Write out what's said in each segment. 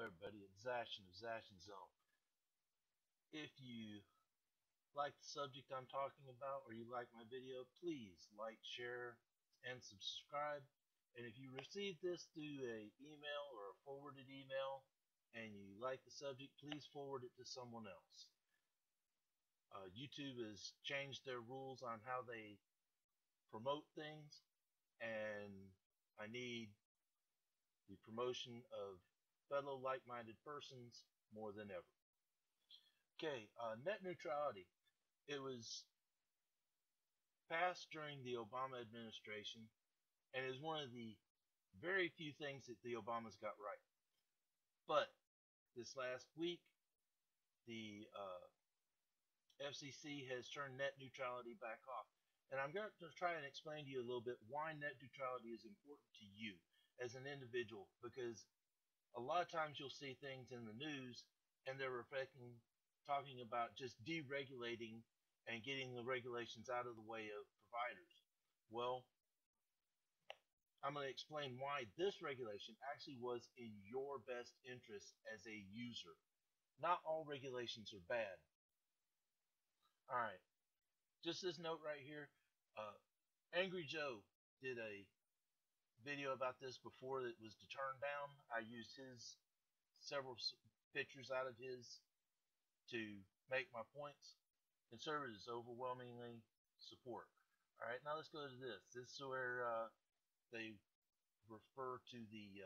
everybody, it's Zashin of Zashin Zone. If you like the subject I'm talking about or you like my video, please like, share, and subscribe. And if you receive this through a email or a forwarded email and you like the subject, please forward it to someone else. YouTube has changed their rules on how they promote things, and I need the promotion of fellow like-minded persons more than ever. Okay, net neutrality. It was passed during the Obama administration and is one of the very few things that the Obamas got right. But this last week, the FCC has turned net neutrality back off. And I'm going to try and explain to you a little bit why net neutrality is important to you as an individual, because a lot of times you'll see things in the news and they're talking about just deregulating and getting the regulations out of the way of providers. Well, I'm going to explain why this regulation actually was in your best interest as a user. Not all regulations are bad. All right, just this note right here. Angry Joe did a video about this before it was turned down. I used his several pictures out of his to make my points. Conservatives overwhelmingly support. All right, now let's go to this. This is where they refer to the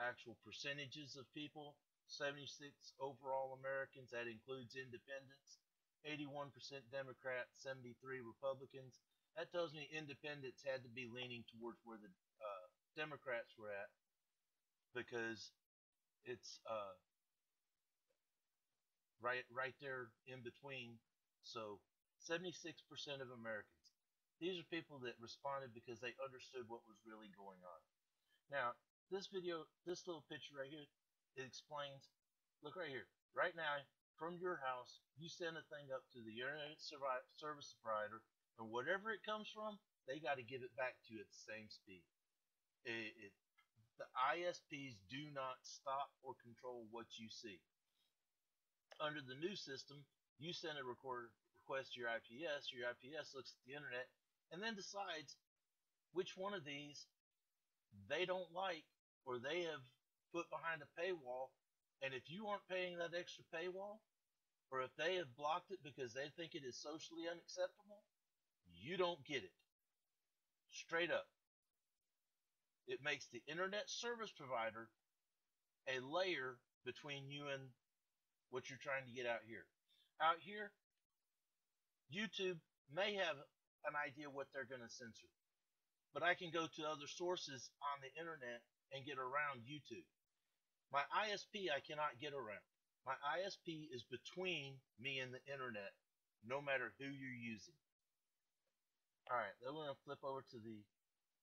actual percentages of people. 76 overall Americans, that includes independents. 81% Democrats, 73 Republicans. That tells me independents had to be leaning towards where the Democrats were at, because it's right there in between. So 76% of Americans. These are people that responded because they understood what was really going on. Now, this video, this little picture right here, it explains. Look right here. Right now, from your house, you send a thing up to the internet service provider, and whatever it comes from, they got to give it back to you at the same speed. The ISPs do not stop or control what you see. Under the new system, you send a request to your IPS looks at the internet, and then decides which one of these they don't like or they have put behind a paywall. And if you aren't paying that extra paywall, or if they have blocked it because they think it is socially unacceptable, you don't get it. Straight up. It makes the internet service provider a layer between you and what you're trying to get out here. Out here, YouTube may have an idea what they're going to censor, but I can go to other sources on the internet and get around YouTube. My ISP I cannot get around. My ISP is between me and the internet, no matter who you're using. All right, then we're going to flip over to the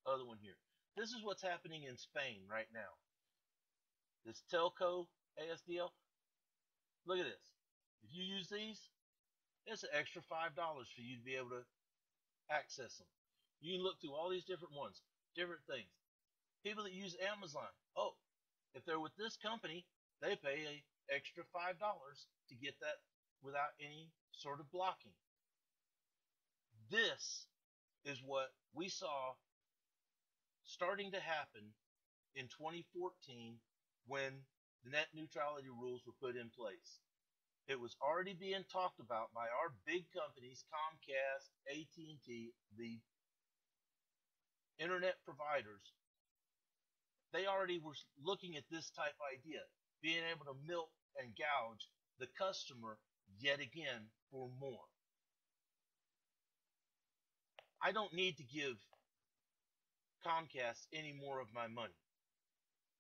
other one here. This is what's happening in Spain right now. This telco ASDL. Look at this. If you use these, it's an extra $5 for you to be able to access them. You can look through all these different ones, different things. People that use Amazon, oh, if they're with this company, they pay an extra $5 to get that without any sort of blocking. This is what we saw starting to happen in 2014 when the net neutrality rules were put in place. It was already being talked about by our big companies, Comcast, AT&T, the internet providers. They already were looking at this type of idea, being able to milk and gouge the customer yet again for more. I don't need to give Comcast any more of my money.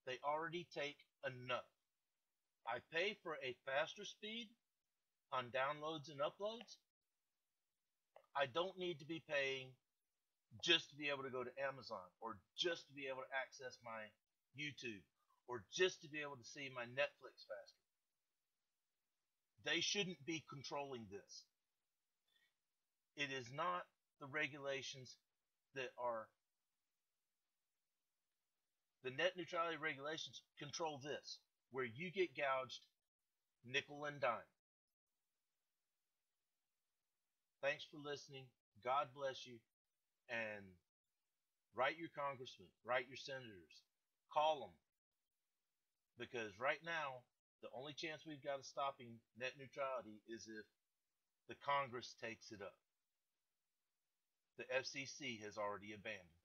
They already take enough. I pay for a faster speed on downloads and uploads. I don't need to be paying just to be able to go to Amazon, or just to be able to access my YouTube, or just to be able to see my Netflix faster. They shouldn't be controlling this. It is not the regulations that are The net neutrality regulations control this, where you get gouged nickel and dime. Thanks for listening. God bless you. And write your congressmen, write your senators, call them. Because right now, the only chance we've got of stopping net neutrality is if the Congress takes it up. The FCC has already abandoned.